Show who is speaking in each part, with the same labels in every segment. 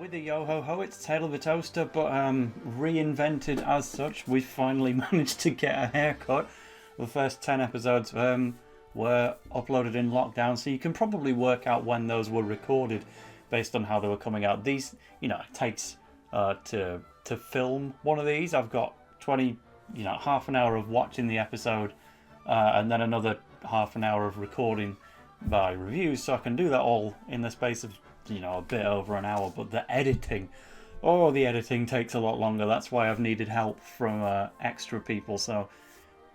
Speaker 1: With a yo-ho-ho, it's Tale of the Toaster, but reinvented as such. We finally managed to get a haircut. The first 10 episodes were uploaded in lockdown, so you can probably work out when those were recorded based on how they were coming out. These, it takes to film one of these. I've got 20, half an hour of watching the episode and then another half an hour of recording by reviews, so I can do that all in the space of a bit over an hour. But the editing takes a lot longer. That's why I've needed help from extra people. So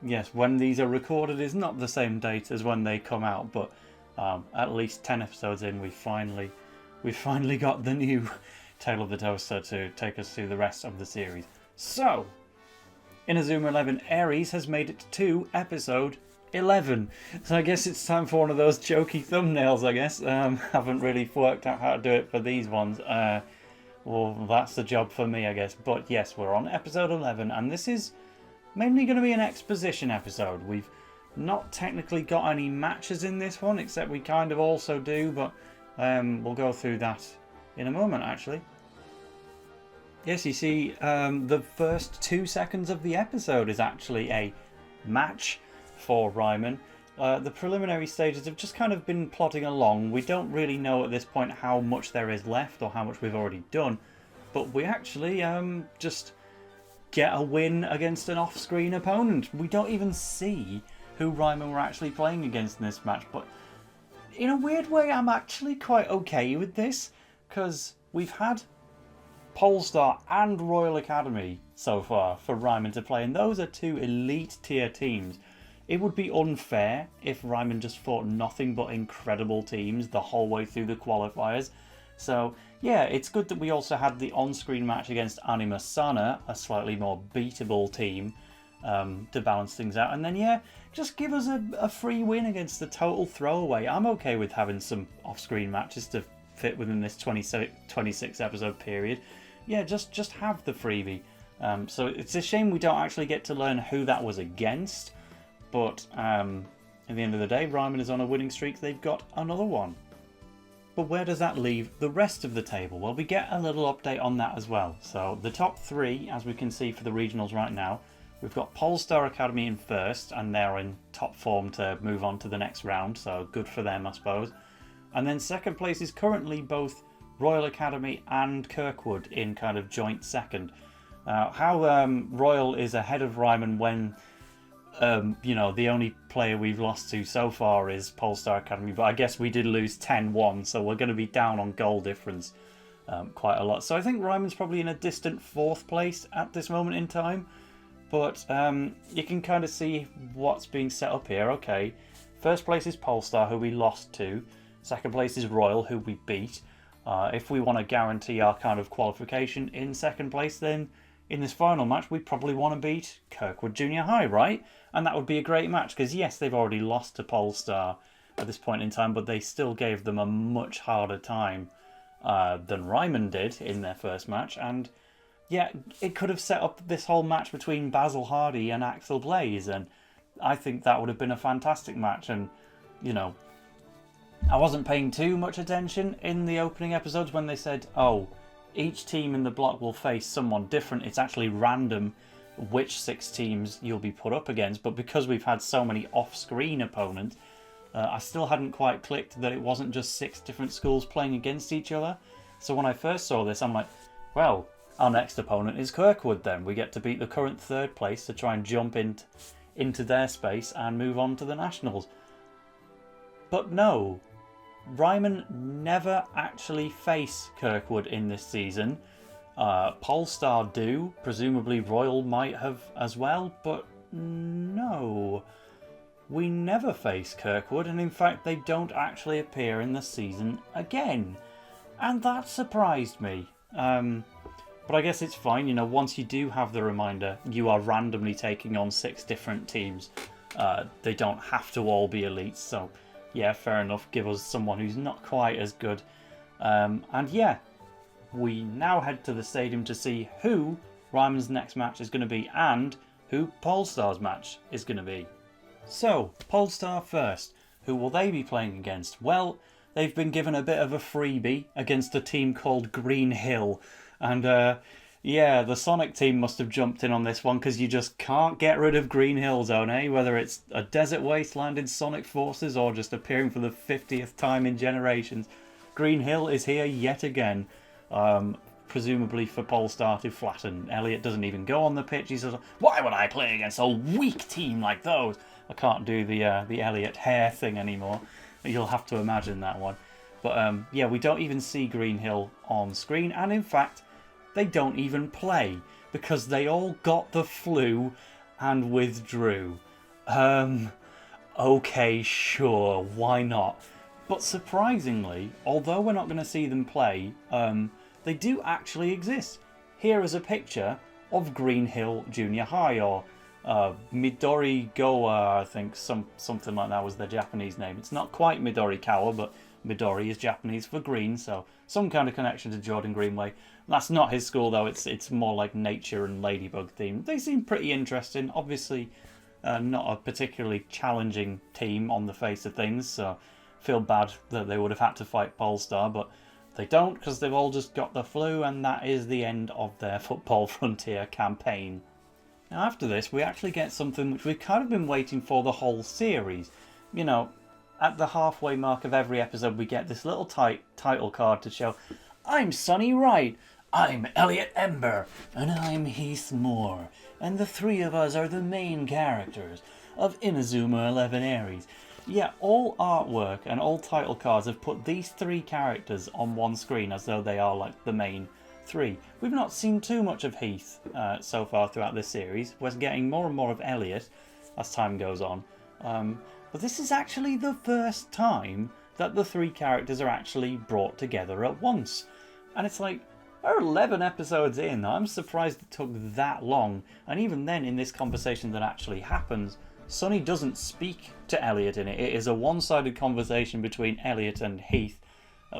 Speaker 1: yes, when these are recorded is not the same date as when they come out, but at least 10 episodes in, we finally got the new Tale of the Toaster to take us through the rest of the series. So Inazuma 11 Aries has made it to episode 11. So I guess it's time for one of those jokey thumbnails, I guess. Haven't really worked out how to do it for these ones. Well, that's the job for me, I guess. But yes, we're on episode 11, and this is mainly going to be an exposition episode. We've not technically got any matches in this one, except we kind of also do, but we'll go through that in a moment, actually. Yes, you see, the first 2 seconds of the episode is actually a match for Raimon. The preliminary stages have just kind of been plodding along. We don't really know at this point how much there is left or how much we've already done, but we actually just get a win against an off-screen opponent. We don't even see who Raimon were actually playing against in this match, but in a weird way I'm actually quite okay with this, because we've had Polestar and Royal Academy so far for Raimon to play, and those are two elite tier teams. It would be unfair if Raimon just fought nothing but incredible teams the whole way through the qualifiers. So yeah, it's good that we also had the on-screen match against Anima Sana, a slightly more beatable team, to balance things out. And then yeah, just give us a free win against the total throwaway. I'm okay with having some off-screen matches to fit within this 26 episode period. Yeah, just have the freebie. So it's a shame we don't actually get to learn who that was against. But at the end of the day, Raimon is on a winning streak. They've got another one. But where does that leave the rest of the table? Well, we get a little update on that as well. So the top three, as we can see for the regionals right now, we've got Polestar Academy in first, and they're in top form to move on to the next round. So good for them, I suppose. And then second place is currently both Royal Academy and Kirkwood in kind of joint second. How Royal is ahead of Raimon when the only player we've lost to so far is Polestar Academy, but I guess we did lose 10-1, so we're going to be down on goal difference quite a lot. So I think Raimon's probably in a distant fourth place at this moment in time, but you can kind of see what's being set up here. Okay, first place is Polestar, who we lost to. Second place is Royal, who we beat. If we want to guarantee our kind of qualification in second place, then in this final match, we probably want to beat Kirkwood Junior High, right? And that would be a great match, because yes, they've already lost to Polestar at this point in time, but they still gave them a much harder time than Raimon did in their first match. And yeah, it could have set up this whole match between Basil Hardy and Axel Blaze, and I think that would have been a fantastic match. And, I wasn't paying too much attention in the opening episodes when they said, oh, each team in the block will face someone different. It's actually random which 6 teams you'll be put up against. But because we've had so many off-screen opponents, I still hadn't quite clicked that it wasn't just 6 different schools playing against each other. So when I first saw this, I'm like, well, our next opponent is Kirkwood then. We get to beat the current third place to try and jump into their space and move on to the Nationals. But no, Raimon never actually face Kirkwood in this season. Polestar do, presumably Royal might have as well, but no. We never face Kirkwood, and in fact they don't actually appear in the season again. And that surprised me. But I guess it's fine, once you do have the reminder, you are randomly taking on 6 different teams. They don't have to all be elites, so yeah, fair enough, give us someone who's not quite as good. And yeah, we now head to the stadium to see who Raimon's next match is going to be and who Polestar's match is going to be. So, Polestar first. Who will they be playing against? Well, they've been given a bit of a freebie against a team called Green Hill. And yeah, the Sonic team must have jumped in on this one, because you just can't get rid of Green Hill Zone, eh? Whether it's a desert wasteland in Sonic Forces or just appearing for the 50th time in generations, Green Hill is here yet again. Presumably for Polestar to flatten. Elliot doesn't even go on the pitch. He says, "Why would I play against a weak team like those?" I can't do the Elliot hair thing anymore. You'll have to imagine that one. But yeah, we don't even see Green Hill on screen, and in fact, they don't even play because they all got the flu and withdrew. Okay, sure, why not? But surprisingly, although we're not going to see them play, they do actually exist. Here is a picture of Green Hill Junior High, or Midorigaoka, I think, something like that was their Japanese name. It's not quite Midorigaoka, but Midori is Japanese for green, so some kind of connection to Jordan Greenway. That's not his school, though. It's more like nature and ladybug themed. They seem pretty interesting. Obviously, not a particularly challenging team on the face of things, so feel bad that they would have had to fight Polestar, but they don't, because they've all just got the flu, and that is the end of their Football Frontier campaign. Now after this, we actually get something which we've kind of been waiting for the whole series. You know, at the halfway mark of every episode, we get this little title card to show, "I'm Sonny Wright, I'm Elliot Ember, and I'm Heath Moore, and the three of us are the main characters of Inazuma 11 Aries." Yeah, all artwork and all title cards have put these three characters on one screen as though they are like the main three. We've not seen too much of Heath so far throughout this series. We're getting more and more of Elliot as time goes on. But this is actually the first time that the three characters are actually brought together at once. And it's like, we're 11 episodes in. I'm surprised it took that long. And even then, in this conversation that actually happens, Sonny doesn't speak to Elliot in it. It is a one-sided conversation between Elliot and Heath,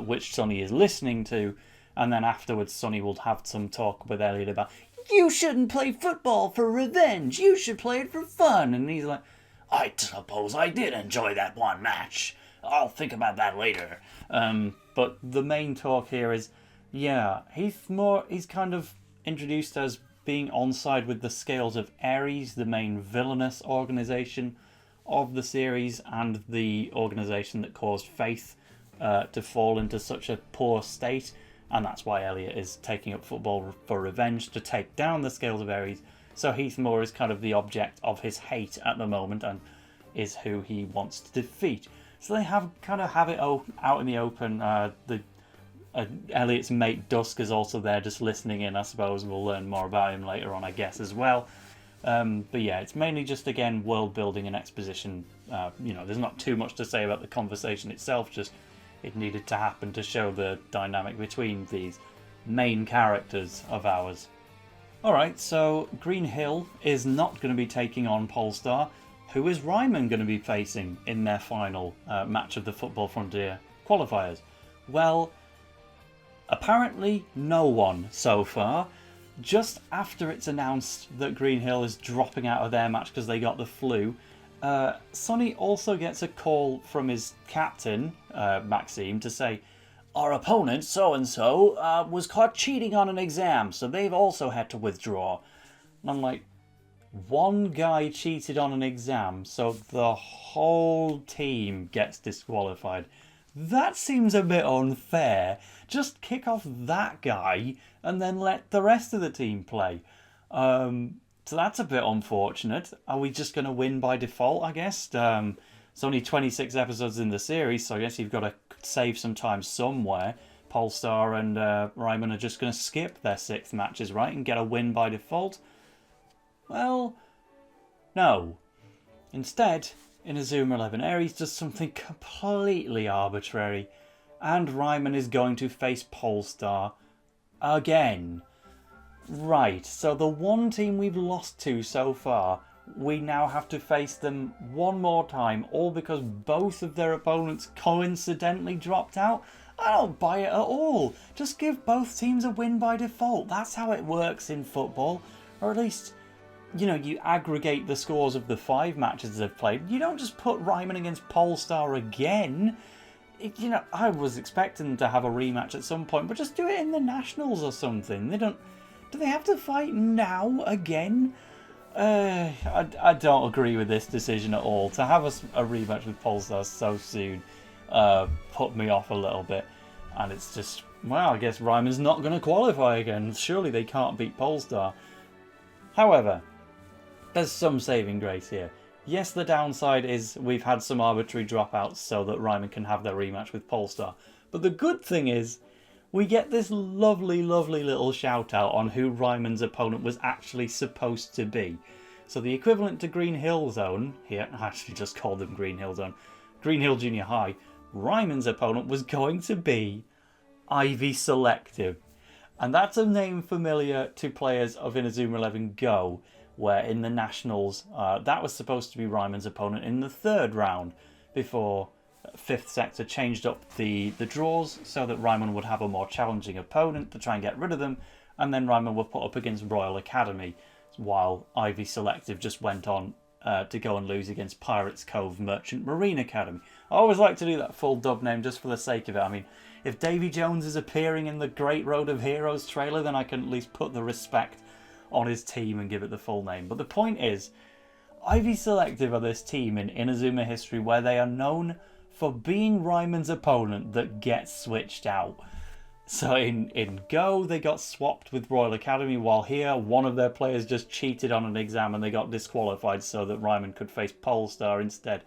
Speaker 1: which Sonny is listening to, and then afterwards Sonny will have some talk with Elliot about, "You shouldn't play football for revenge, you should play it for fun." And he's like, "I suppose I did enjoy that one match. I'll think about that later." But the main talk here is, yeah, he's kind of introduced as being on side with the Scales of Ares, the main villainous organisation of the series, and the organisation that caused Faith to fall into such a poor state, and that's why Elliot is taking up football for revenge to take down the Scales of Ares. So Heath Moore is kind of the object of his hate at the moment, and is who he wants to defeat. So they have it out in the open. Elliot's mate Dusk is also there just listening in, I suppose. We'll learn more about him later on, I guess, as well. But yeah, it's mainly just, again, world building and exposition. There's not too much to say about the conversation itself, just it needed to happen to show the dynamic between these main characters of ours. Alright, so Green Hill is not going to be taking on Polestar. Who is Raimon going to be facing in their final match of the Football Frontier qualifiers? Well, apparently no one so far. Just after it's announced that Green Hill is dropping out of their match because they got the flu, Sonny also gets a call from his captain, Maxime, to say, "Our opponent, so-and-so, was caught cheating on an exam, so they've also had to withdraw." And I'm like, one guy cheated on an exam, so the whole team gets disqualified. That seems a bit unfair. Just kick off that guy and then let the rest of the team play. So that's a bit unfortunate. Are we just going to win by default, I guess? It's only 26 episodes in the series, so I guess you've got to save some time somewhere. Polestar and Raimon are just going to skip their 6th matches, right, and get a win by default? Well, no. Instead, Inazuma 11 Aries does something completely arbitrary, and Raimon is going to face Polestar again. Right, so the one team we've lost to so far, we now have to face them one more time, all because both of their opponents coincidentally dropped out? I don't buy it at all. Just give both teams a win by default. That's how it works in football. Or at least, you aggregate the scores of the 5 matches they've played. You don't just put Raimon against Polestar again. you know, I was expecting to have a rematch at some point, but just do it in the Nationals or something. Do they have to fight now again? I don't agree with this decision at all. To have a rematch with Polestar so soon put me off a little bit. And it's just, well, I guess Raimon's not going to qualify again. Surely they can't beat Polestar. However, there's some saving grace here. Yes, the downside is we've had some arbitrary dropouts so that Raimon can have their rematch with Polestar. But the good thing is, we get this lovely, lovely little shout out on who Raimon's opponent was actually supposed to be. So the equivalent to Green Hill Zone, here, I actually just called them Green Hill Zone, Green Hill Junior High, Raimon's opponent was going to be Ivy Selective. And that's a name familiar to players of Inazuma 11 Go, where in the Nationals, that was supposed to be Raimon's opponent in the third round, before Fifth Sector changed up the draws so that Raimon would have a more challenging opponent to try and get rid of them, and then Raimon would put up against Royal Academy, while Ivy Selective just went on to go and lose against Pirates Cove Merchant Marine Academy. I always like to do that full dub name just for the sake of it. I mean, if Davy Jones is appearing in the Great Road of Heroes trailer, then I can at least put the respect on his team and give it the full name. But the point is, Ivy Selective are this team in Inazuma history where they are known for being Raimon's opponent that gets switched out. So in Go, they got swapped with Royal Academy, while here, one of their players just cheated on an exam and they got disqualified so that Raimon could face Polestar instead.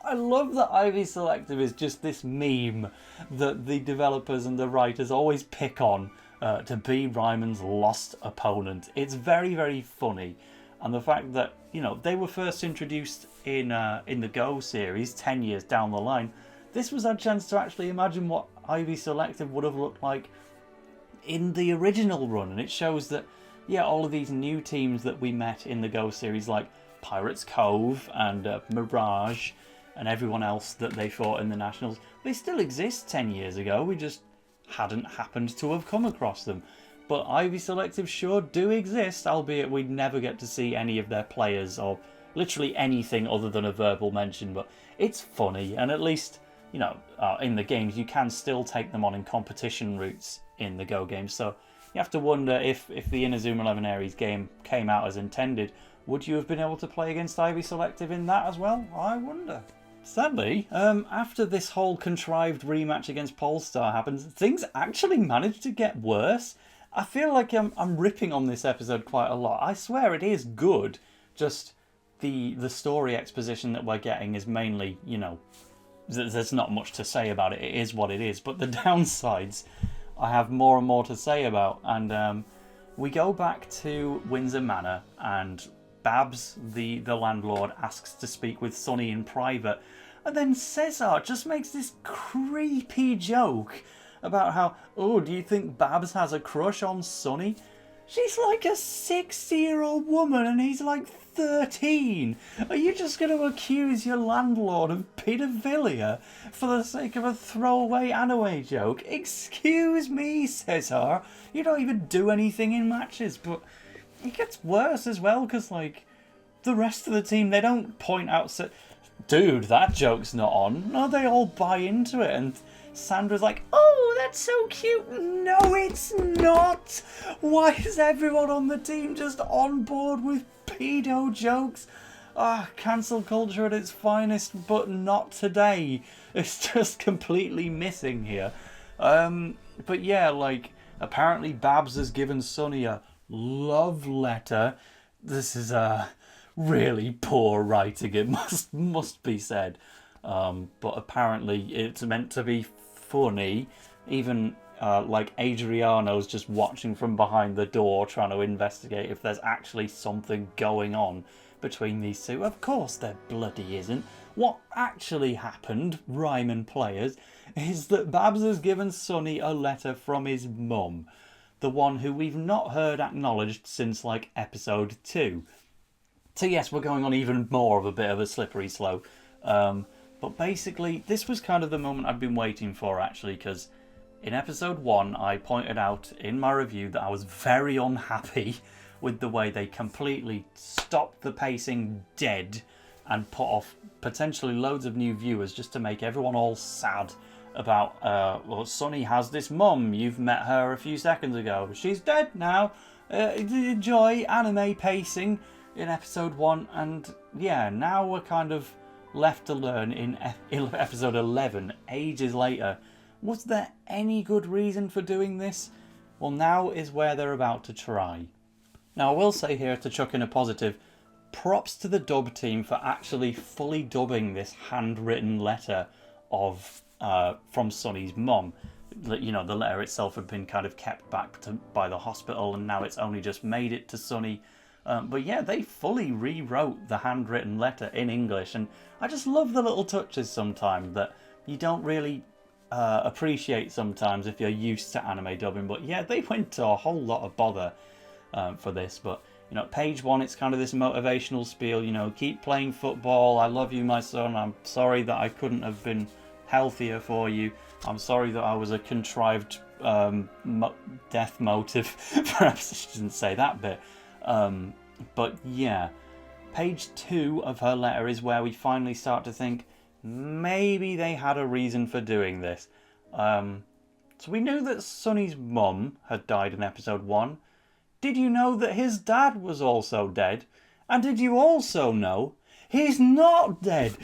Speaker 1: I love that Ivy Selective is just this meme that the developers and the writers always pick on to be Raimon's lost opponent. It's very, very funny. And the fact that, you know, they were first introduced in the Go series 10 years down the line, this was our chance to actually imagine what Ivy Selective would have looked like in the original run. And it shows that, yeah, all of these new teams that we met in the Go series, like Pirates Cove and Mirage and everyone else that they fought in the Nationals, they still exist 10 years ago. We just hadn't happened to have come across them. But Ivy Selective sure do exist, albeit we'd never get to see any of their players or literally anything other than a verbal mention. But it's funny, and at least, you know, in the games you can still take them on in competition routes in the Go games. So you have to wonder if the Inazuma 11 Aries game came out as intended, would you have been able to play against Ivy Selective in that as well? I wonder. Sadly, after this whole contrived rematch against Polestar happens, things actually managed to get worse. I feel like I'm ripping on this episode quite a lot. I swear it is good, just the story exposition that we're getting is mainly, you know, there's not much to say about it. It is what it is. But the downsides, I have more and more to say about. And we go back to Windsor Manor, and Babs, the landlord, asks to speak with Sonny in private. And then Cesar just makes this creepy joke about how, oh, do you think Babs has a crush on Sonny? She's like a 60-year-old woman and he's like 13. Are you just going to accuse your landlord of paedophilia for the sake of a throwaway anime joke? Excuse me, Cesar. You don't even do anything in matches. But it gets worse as well, because like the rest of the team, they don't point out, dude, that joke's not on. No, they all buy into it, and Sandra's like, oh, that's so cute. No, it's not. Why is everyone on the team just on board with pedo jokes? Cancel culture at its finest, but not today. It's just completely missing here. But yeah, like, apparently Babs has given Sonny a love letter. This is really poor writing, it must be said. But apparently it's meant to be funny. Even like Adriano's just watching from behind the door, trying to investigate if there's actually something going on between these two. Of course there bloody isn't. What actually happened, Raimon players, is that Babs has given Sonny a letter from his mum, the one who we've not heard acknowledged since like episode 2. So yes, we're going on even more of a bit of a slippery slope. But basically, this was kind of the moment I'd been waiting for, actually, because in episode 1, I pointed out in my review that I was very unhappy with the way they completely stopped the pacing dead and put off potentially loads of new viewers just to make everyone all sad about, well, Sonny has this mum. You've met her a few seconds ago. She's dead now. Enjoy anime pacing in episode 1. And yeah, now we're kind of left to learn in episode 11, ages later. Was there any good reason for doing this? Well, now is where they're about to try. Now, I will say here, to chuck in a positive, props to the dub team for actually fully dubbing this handwritten letter of from Sonny's mum. You know, the letter itself had been kind of kept back by the hospital, and now it's only just made it to Sonny. But yeah, they fully rewrote the handwritten letter in English, and I just love the little touches sometimes that you don't really appreciate sometimes if you're used to anime dubbing. But yeah, they went to a whole lot of bother for this. But you know, page 1, it's kind of this motivational spiel, you know, keep playing football, I love you, my son, I'm sorry that I couldn't have been healthier for you, I'm sorry that I was a contrived death motive, perhaps I shouldn't say that bit, but yeah, page 2 of her letter is where we finally start to think, maybe they had a reason for doing this. So we knew that Sonny's mum had died in episode 1. Did you know that his dad was also dead? And did you also know he's not dead?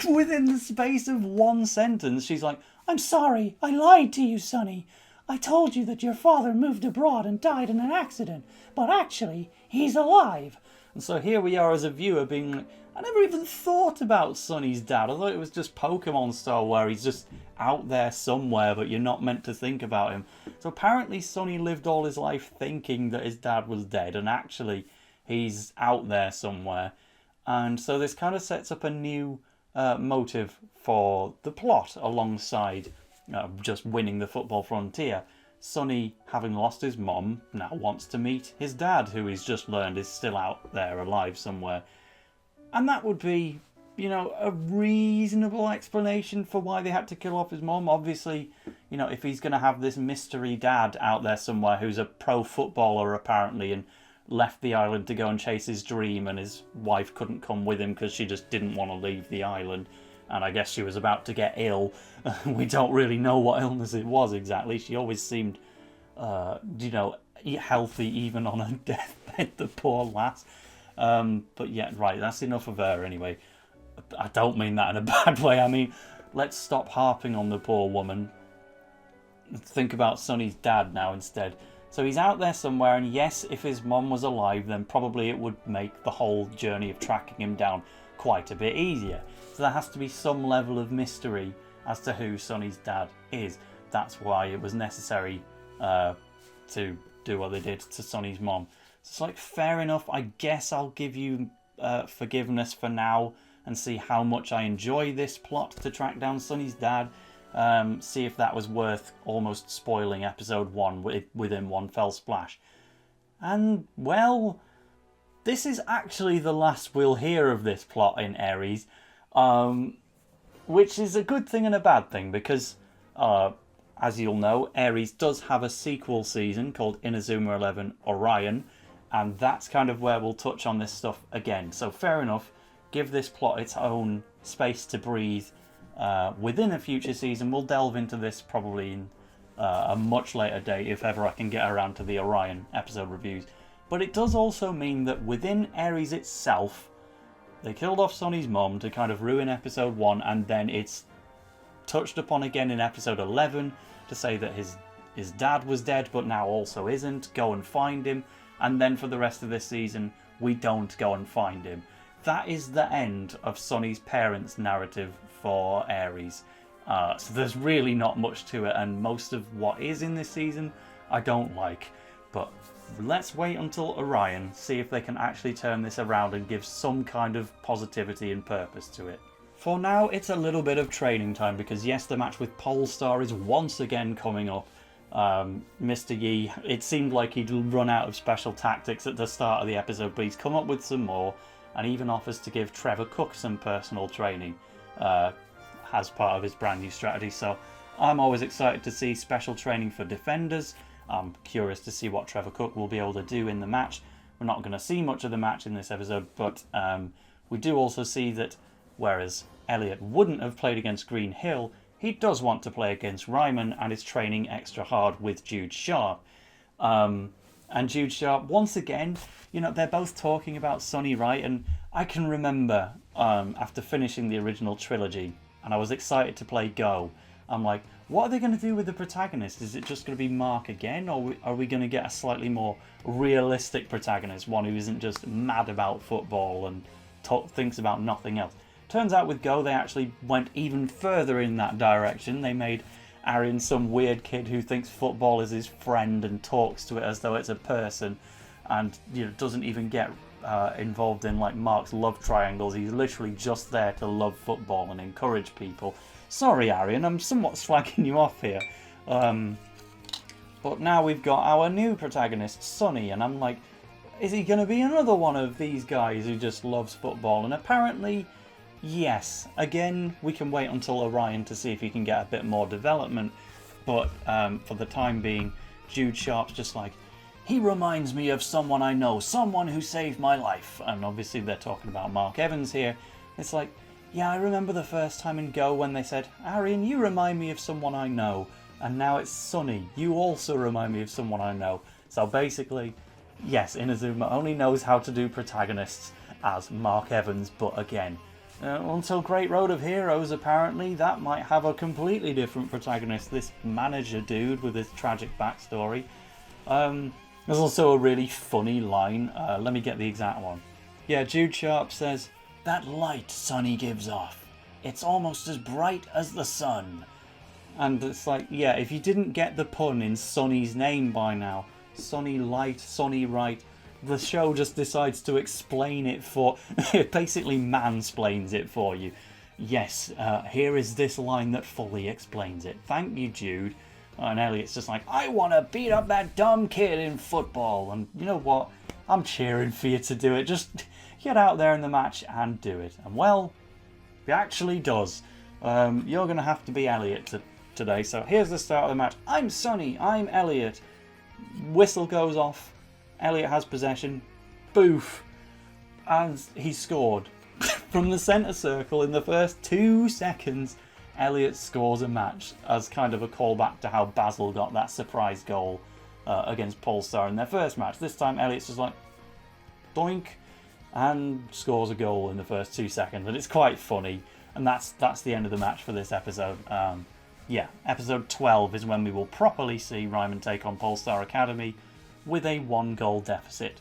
Speaker 1: Within the space of one sentence, she's like, I'm sorry, I lied to you, Sonny. I told you that your father moved abroad and died in an accident, but actually, he's alive. And so here we are as a viewer being like, I never even thought about Sonny's dad. I thought it was just Pokemon style where he's just out there somewhere, but you're not meant to think about him. So apparently Sonny lived all his life thinking that his dad was dead, and actually he's out there somewhere. And so this kind of sets up a new motive for the plot alongside just winning the football frontier. Sonny, having lost his mom, now wants to meet his dad, who he's just learned is still out there alive somewhere. And that would be, you know, a reasonable explanation for why they had to kill off his mom. Obviously, you know, if he's going to have this mystery dad out there somewhere who's a pro footballer apparently and left the island to go and chase his dream, and his wife couldn't come with him because she just didn't want to leave the island, and I guess she was about to get ill. We don't really know what illness it was exactly. She always seemed, you know, healthy even on her deathbed, the poor lass. But yeah, right, that's enough of her anyway. I don't mean that in a bad way. I mean, let's stop harping on the poor woman. Think about Sonny's dad now instead. So he's out there somewhere, and yes, if his mom was alive, then probably it would make the whole journey of tracking him down quite a bit easier. So there has to be some level of mystery as to who Sonny's dad is. That's why it was necessary to do what they did to Sonny's mom. So it's like, fair enough, I guess I'll give you forgiveness for now and see how much I enjoy this plot to track down Sonny's dad. See if that was worth almost spoiling episode 1 within one fell splash. And, well, this is actually the last we'll hear of this plot in Aries, which is a good thing and a bad thing, because, as you'll know, Aries does have a sequel season called Inazuma 11 Orion, and that's kind of where we'll touch on this stuff again. So fair enough, give this plot its own space to breathe. Within a future season, we'll delve into this probably in a much later date, if ever I can get around to the Orion episode reviews. But it does also mean that within Aries itself, they killed off Sonny's mom to kind of ruin episode 1, and then it's touched upon again in episode 11 to say that his dad was dead but now also isn't, go and find him, and then for the rest of this season we don't go and find him. That is the end of Sonny's parents' narrative for Aries. So there's really not much to it, and most of what is in this season I don't like. But let's wait until Orion, see if they can actually turn this around and give some kind of positivity and purpose to it. For now, it's a little bit of training time, because yes, the match with Polestar is once again coming up. Mr. Yi, it seemed like he'd run out of special tactics at the start of the episode, but he's come up with some more, and even offers to give Trevor Cook some personal training as part of his brand new strategy. So I'm always excited to see special training for defenders. I'm curious to see what Trevor Cook will be able to do in the match. We're not going to see much of the match in this episode, but we do also see that whereas Elliot wouldn't have played against Green Hill, he does want to play against Raimon and is training extra hard with Jude Sharp. And Jude Sharp, once again, you know, they're both talking about Sonny, right? And I can remember after finishing the original trilogy, and I was excited to play Go, I'm like, what are they going to do with the protagonist? Is it just going to be Mark again, or are we going to get a slightly more realistic protagonist, one who isn't just mad about football and thinks about nothing else? Turns out with Go, they actually went even further in that direction. They made Arian some weird kid who thinks football is his friend and talks to it as though it's a person, and doesn't even get involved in like Mark's love triangles. He's literally just there to love football and encourage people. Sorry, Arian, I'm somewhat slagging you off here. But now we've got our new protagonist, Sonny, and I'm like, is he going to be another one of these guys who just loves football? And apparently, yes. Again, we can wait until Orion to see if he can get a bit more development. But for the time being, Jude Sharp's just like, he reminds me of someone I know, someone who saved my life. And obviously they're talking about Mark Evans here. It's like, yeah, I remember the first time in Go when they said, Arian, you remind me of someone I know. And now it's Sonny, you also remind me of someone I know. So basically, yes, Inazuma only knows how to do protagonists as Mark Evans, but again, until Great Road of Heroes, apparently, that might have a completely different protagonist, this manager dude with his tragic backstory. There's also a really funny line, let me get the exact one. Yeah, Jude Sharp says, that light Sonny gives off, it's almost as bright as the sun. And it's like, yeah, if you didn't get the pun in Sonny's name by now, Sonny Light, Sonny Right, the show just decides to explain it for, it basically mansplains it for you. Yes, here is this line that fully explains it. Thank you, Jude. And Elliot's just like, I want to beat up that dumb kid in football. And you know what? I'm cheering for you to do it. Just get out there in the match and do it. And well, he actually does. You're going to have to be Elliot today. So here's the start of the match. I'm Sonny. I'm Elliot. Whistle goes off. Elliot has possession. Boof. And he scored. From the centre circle in the first 2 seconds, Elliot scores a match as kind of a callback to how Basil got that surprise goal against Polestar in their first match. This time Elliot's just like, doink, and scores a goal in the first 2 seconds. And it's quite funny. And that's the end of the match for this episode. Yeah, episode 12 is when we will properly see Raimon take on Polestar Academy with a 1-goal deficit.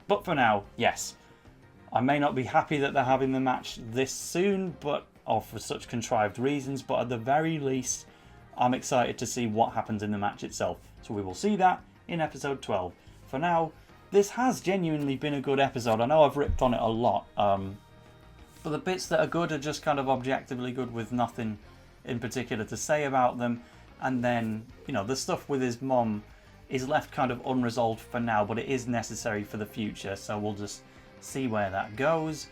Speaker 1: But for now, yes. I may not be happy that they're having the match this soon, or for such contrived reasons, but at the very least, I'm excited to see what happens in the match itself. So we will see that in episode 12. For now, this has genuinely been a good episode. I know I've ripped on it a lot, but the bits that are good are just kind of objectively good with nothing in particular to say about them. And then, the stuff with his mom is left kind of unresolved for now, but it is necessary for the future, so we'll just see where that goes.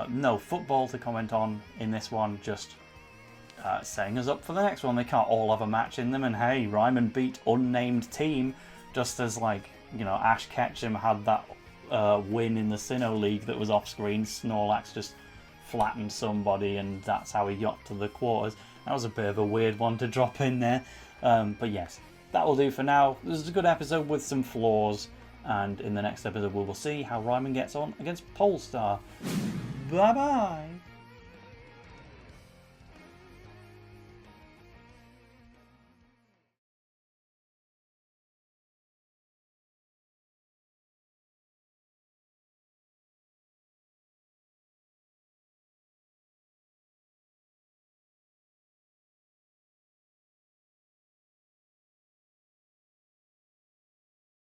Speaker 1: No football to comment on in this one, just setting us up for the next one. They can't all have a match in them, and hey, Raimon beat unnamed team, just as Ash Ketchum had that win in the Sinnoh League that was off screen. Snorlax just flattened somebody, and that's how he got to the quarters. That was a bit of a weird one to drop in there, but yes, that will do for now. This is a good episode with some flaws, and in the next episode we will see how Raimon gets on against Polestar. Bye bye.